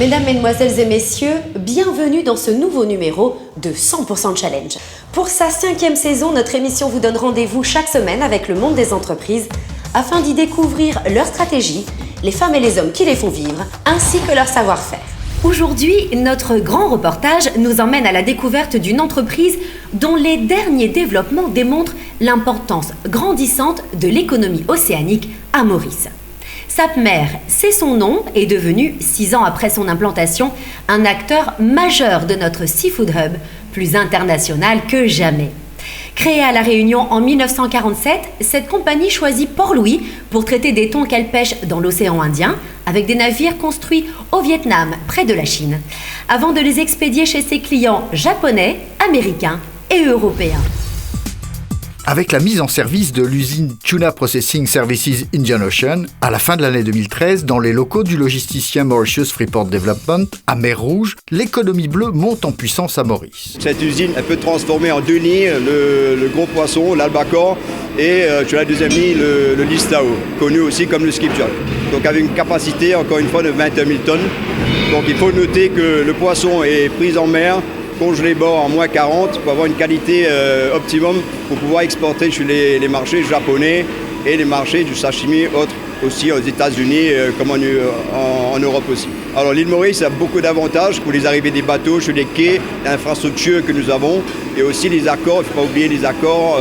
Mesdames, Mesdemoiselles et Messieurs, bienvenue dans ce nouveau numéro de 100% Challenge. Pour sa 5e saison, notre émission vous donne rendez-vous chaque semaine avec le monde des entreprises afin d'y découvrir leurs stratégies, les femmes et les hommes qui les font vivre, ainsi que leur savoir-faire. Aujourd'hui, notre grand reportage nous emmène à la découverte d'une entreprise dont les derniers développements démontrent l'importance grandissante de l'économie océanique à Maurice. Sapmer, c'est son nom, est devenu, 6 ans après son implantation, un acteur majeur de notre Seafood Hub, plus international que jamais. Créée à La Réunion en 1947, cette compagnie choisit Port-Louis pour traiter des thons qu'elle pêche dans l'océan Indien, avec des navires construits au Vietnam, près de la Chine, avant de les expédier chez ses clients japonais, américains et européens. Avec la mise en service de l'usine Tuna Processing Services Indian Ocean, à la fin de l'année 2013, dans les locaux du logisticien Mauritius Freeport Development, à Mer Rouge, l'économie bleue monte en puissance à Maurice. Cette usine, elle peut transformer en 2 nids le gros poisson, l'albacore, et sur la deuxième nid, le listao, connu aussi comme le skipjack. Donc avec une capacité, encore une fois, de 21 000 tonnes. Donc il faut noter que le poisson est pris en mer, congelé bord en moins 40 pour avoir une qualité optimum pour pouvoir exporter sur les marchés japonais et les marchés du sashimi, autres aussi aux États-Unis comme en Europe aussi. Alors l'île Maurice a beaucoup d'avantages pour les arrivées des bateaux sur les quais, l'infrastructure que nous avons et aussi les accords, il ne faut pas oublier les accords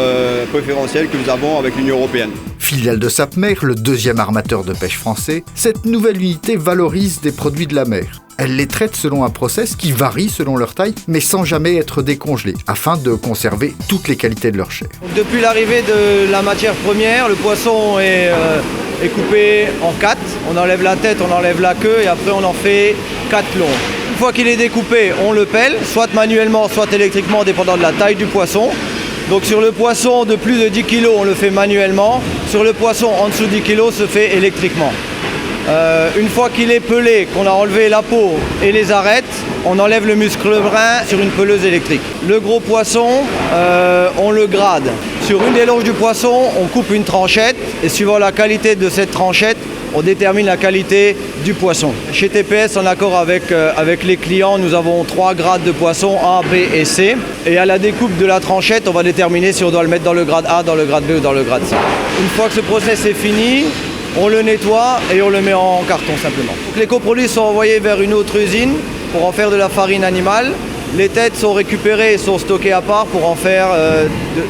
préférentiels que nous avons avec l'Union européenne. Filiale de Sapmer, le deuxième armateur de pêche français, cette nouvelle unité valorise des produits de la mer. Elle les traite selon un process qui varie selon leur taille, mais sans jamais être décongelé, afin de conserver toutes les qualités de leur chair. Depuis l'arrivée de la matière première, le poisson est coupé en 4. On enlève la tête, on enlève la queue et après on en fait 4 longs. Une fois qu'il est découpé, on le pèle, soit manuellement, soit électriquement, dépendant de la taille du poisson. Donc sur le poisson de plus de 10 kg, on le fait manuellement. Sur le poisson en dessous de 10 kg, se fait électriquement. Une fois qu'il est pelé, qu'on a enlevé la peau et les arêtes, on enlève le muscle brun sur une peleuse électrique. Le gros poisson, on le grade. Sur une des longes du poisson, on coupe une tranchette et suivant la qualité de cette tranchette, on détermine la qualité du poisson. Chez TPS, en accord avec les clients, nous avons 3 grades de poisson, A, B et C. Et à la découpe de la tranchette, on va déterminer si on doit le mettre dans le grade A, dans le grade B ou dans le grade C. Une fois que ce process est fini, on le nettoie et on le met en carton simplement. Donc les coproduits sont envoyés vers une autre usine pour en faire de la farine animale. Les têtes sont récupérées et sont stockées à part pour en faire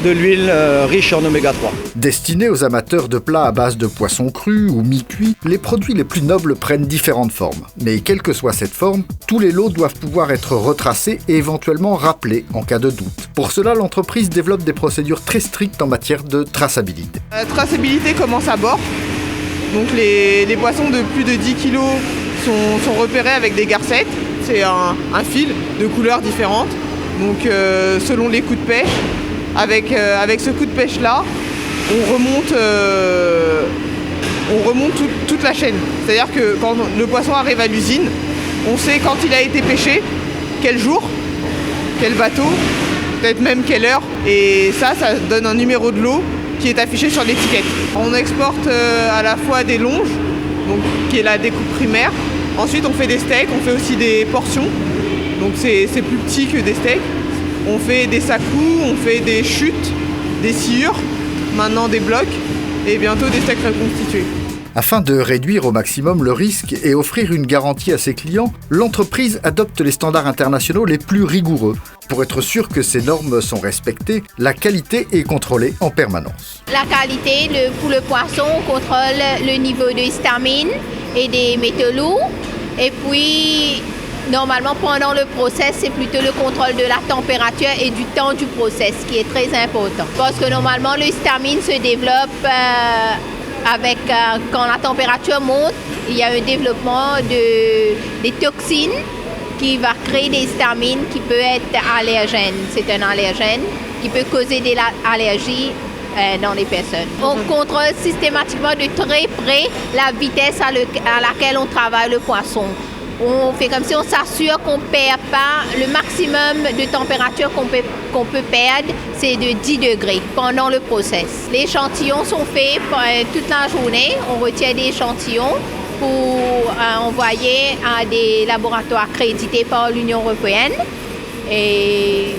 de l'huile riche en oméga 3. Destinés aux amateurs de plats à base de poisson cru ou mi-cuit, les produits les plus nobles prennent différentes formes. Mais quelle que soit cette forme, tous les lots doivent pouvoir être retracés et éventuellement rappelés en cas de doute. Pour cela, l'entreprise développe des procédures très strictes en matière de traçabilité. La traçabilité commence à bord. Donc les poissons de plus de 10 kg sont repérés avec des garcettes. C'est un fil de couleurs différentes. Donc selon les coups de pêche, avec ce coup de pêche là, on remonte toute la chaîne. C'est-à-dire que quand le poisson arrive à l'usine, on sait quand il a été pêché, quel jour, quel bateau, peut-être même quelle heure. Et ça donne un numéro de lot qui est affiché sur l'étiquette. On exporte à la fois des longes, donc, qui est la découpe primaire. Ensuite, on fait des steaks, on fait aussi des portions. Donc c'est plus petit que des steaks. On fait des sakous, on fait des chutes, des sciures, maintenant des blocs et bientôt des steaks reconstitués. Afin de réduire au maximum le risque et offrir une garantie à ses clients, l'entreprise adopte les standards internationaux les plus rigoureux. Pour être sûr que ces normes sont respectées, la qualité est contrôlée en permanence. La qualité, pour le poisson, on contrôle le niveau de histamine et des métaux lourds. Et puis, normalement, pendant le process, c'est plutôt le contrôle de la température et du temps du process qui est très important. Parce que normalement, l'histamine se développe quand la température monte, il y a un développement des toxines qui va créer des histamines qui peut être allergène. C'est un allergène qui peut causer des allergies dans les personnes. On contrôle systématiquement de très près la vitesse à laquelle on travaille le poisson. On fait comme si on s'assure qu'on ne perd pas. Le maximum de température qu'on peut perdre, c'est de 10 degrés pendant le process. Les échantillons sont faits toute la journée. On retient des échantillons pour envoyer à des laboratoires crédités par l'Union européenne. Et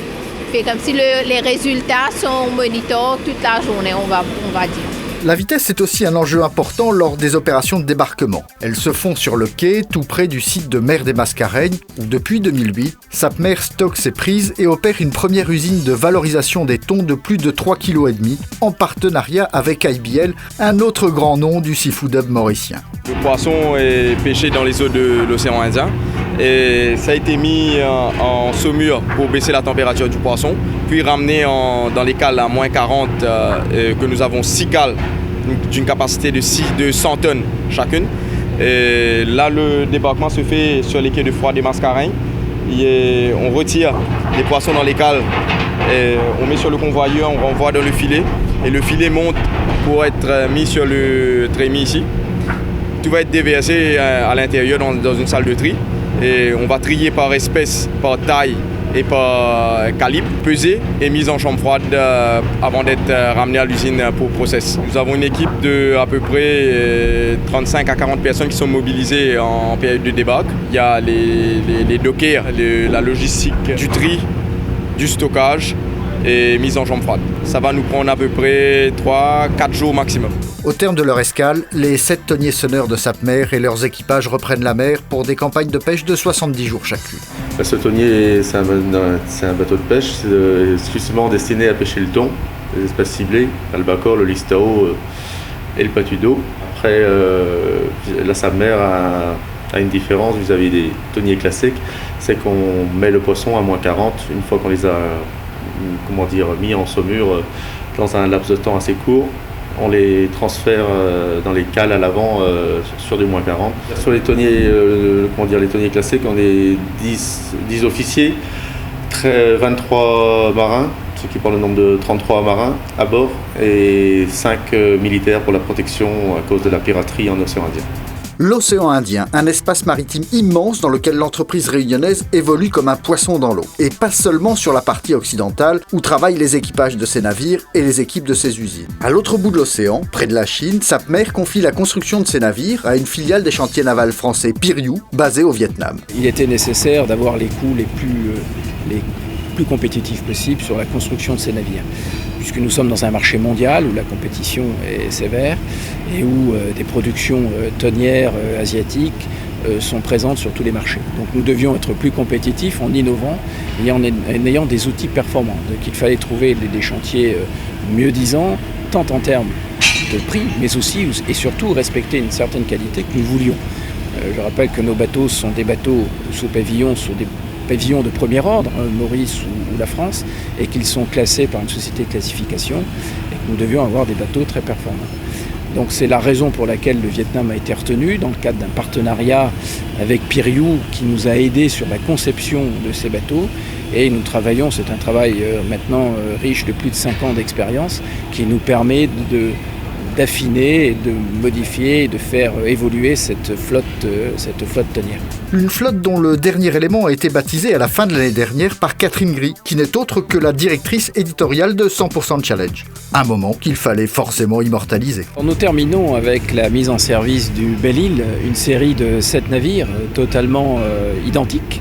fait comme si les résultats sont monitorés toute la journée, on va dire. La vitesse est aussi un enjeu important lors des opérations de débarquement. Elles se font sur le quai, tout près du site de Mer des Mascareignes, où depuis 2008, Sapmer stocke ses prises et opère une première usine de valorisation des thons de plus de 3,5 kg, en partenariat avec IBL, un autre grand nom du seafood hub mauricien. Le poisson est pêché dans les eaux de l'océan Indien et ça a été mis en saumure pour baisser la température du poisson, puis ramené dans les cales à moins 40, que nous avons 6 cales d'une capacité de 100 tonnes chacune. Et là, le débarquement se fait sur les quais de Froid des Mascareignes. On retire les poissons dans les cales, et on met sur le convoyeur, on renvoie dans le filet et le filet monte pour être mis sur le trémie ici. Tout va être déversé à l'intérieur dans une salle de tri et on va trier par espèce, par taille et par calibre, pesé et mis en chambre froide avant d'être ramené à l'usine pour process. Nous avons une équipe de à peu près 35 à 40 personnes qui sont mobilisées en période de débarque. Il y a les dockers, la logistique du tri, du stockage et mise en chambre froide. Ça va nous prendre à peu près 3-4 jours maximum. Au terme de leur escale, les 7 tonniers sonneurs de Sapmer et leurs équipages reprennent la mer pour des campagnes de pêche de 70 jours chacune. Ce tonnier, c'est un bateau de pêche, c'est exclusivement destiné à pêcher le thon, les espèces ciblées, l'albacore, le listao et le patudo. Après, la Sapmer a une différence vis-à-vis des tonniers classiques, c'est qu'on met le poisson à moins 40 une fois qu'on les a mis en saumure dans un laps de temps assez court. On les transfère dans les cales à l'avant sur du moins 40. Sur les tonniers, les tonniers classiques, on est 10 officiers, 23 marins, ce qui prend le nombre de 33 marins à bord, et 5 militaires pour la protection à cause de la piraterie en océan Indien. L'océan Indien, un espace maritime immense dans lequel l'entreprise réunionnaise évolue comme un poisson dans l'eau. Et pas seulement sur la partie occidentale, où travaillent les équipages de ses navires et les équipes de ses usines. À l'autre bout de l'océan, près de la Chine, Sapmer confie la construction de ses navires à une filiale des chantiers navals français Piriou, basée au Vietnam. Il était nécessaire d'avoir les coûts les plus compétitifs possibles sur la construction de ces navires, puisque nous sommes dans un marché mondial où la compétition est sévère et où des productions tonnières asiatiques sont présentes sur tous les marchés. Donc nous devions être plus compétitifs en innovant et en ayant des outils performants. Donc il fallait trouver des chantiers mieux-disants, tant en termes de prix, mais aussi et surtout respecter une certaine qualité que nous voulions. Je rappelle que nos bateaux sont des bateaux sous pavillon, sur des pavillons de premier ordre, Maurice ou la France, et qu'ils sont classés par une société de classification, et que nous devions avoir des bateaux très performants. Donc c'est la raison pour laquelle le Vietnam a été retenu dans le cadre d'un partenariat avec Piriou qui nous a aidés sur la conception de ces bateaux. Et nous travaillons, c'est un travail maintenant riche de plus de 5 ans d'expérience qui nous permet d'affiner, de modifier et de faire évoluer cette flotte tonnière. Une flotte dont le dernier élément a été baptisé à la fin de l'année dernière par Catherine Gris, qui n'est autre que la directrice éditoriale de 100% Challenge. Un moment qu'il fallait forcément immortaliser. Nous terminons avec la mise en service du Belle-Île, une série de 7 navires totalement identiques,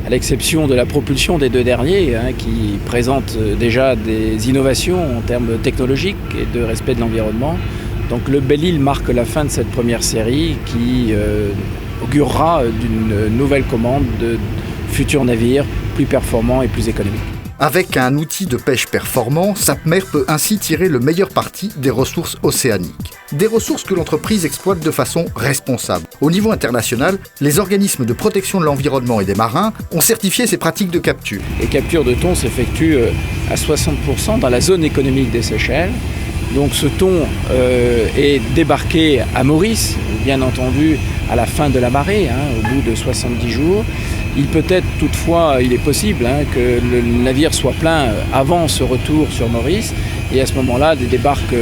à l'exception de la propulsion des 2 derniers, qui présentent déjà des innovations en termes technologiques et de respect de l'environnement. Donc le Belle-Île marque la fin de cette première série qui augurera d'une nouvelle commande de futurs navires plus performants et plus économiques. Avec un outil de pêche performant, Sapmer peut ainsi tirer le meilleur parti des ressources océaniques. Des ressources que l'entreprise exploite de façon responsable. Au niveau international, les organismes de protection de l'environnement et des marins ont certifié ces pratiques de capture. Les captures de thon s'effectuent à 60% dans la zone économique des Seychelles. Donc ce thon est débarqué à Maurice, bien entendu à la fin de la marée, au bout de 70 jours. Il est possible que le navire soit plein avant ce retour sur Maurice. Et à ce moment-là, des débarques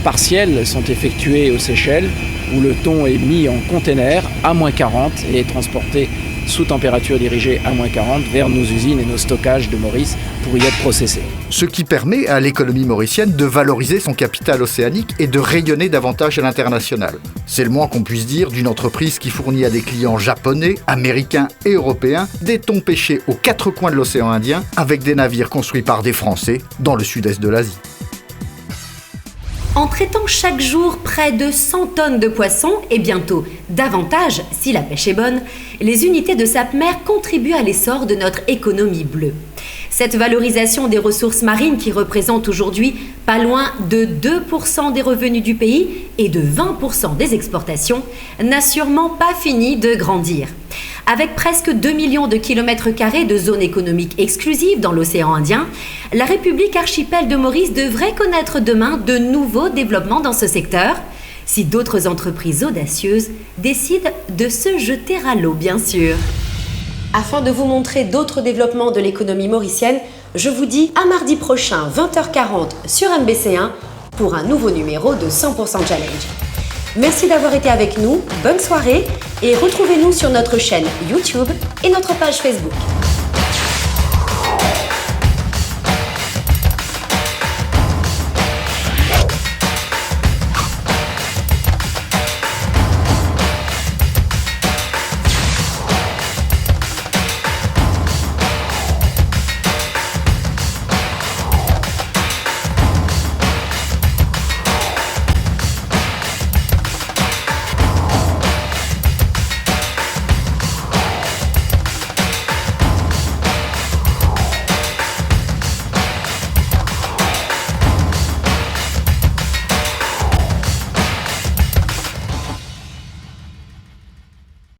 partielles sont effectuées aux Seychelles, où le thon est mis en container à moins 40 et est transporté sous température dirigée à -40 vers nos usines et nos stockages de Maurice pour y être processés. Ce qui permet à l'économie mauricienne de valoriser son capital océanique et de rayonner davantage à l'international. C'est le moins qu'on puisse dire d'une entreprise qui fournit à des clients japonais, américains et européens des thons pêchés aux quatre coins de l'océan Indien avec des navires construits par des Français dans le sud-est de l'Asie. En traitant chaque jour près de 100 tonnes de poissons, et bientôt davantage si la pêche est bonne, les unités de Sapmer contribuent à l'essor de notre économie bleue. Cette valorisation des ressources marines qui représente aujourd'hui pas loin de 2% des revenus du pays et de 20% des exportations n'a sûrement pas fini de grandir. Avec presque 2 millions de kilomètres carrés de zones économiques exclusives dans l'océan Indien, la République archipel de Maurice devrait connaître demain de nouveaux développements dans ce secteur, si d'autres entreprises audacieuses décident de se jeter à l'eau, bien sûr. Afin de vous montrer d'autres développements de l'économie mauricienne, je vous dis à mardi prochain, 20h40 sur MBC1 pour un nouveau numéro de 100% Challenge. Merci d'avoir été avec nous, bonne soirée et retrouvez-nous sur notre chaîne YouTube et notre page Facebook.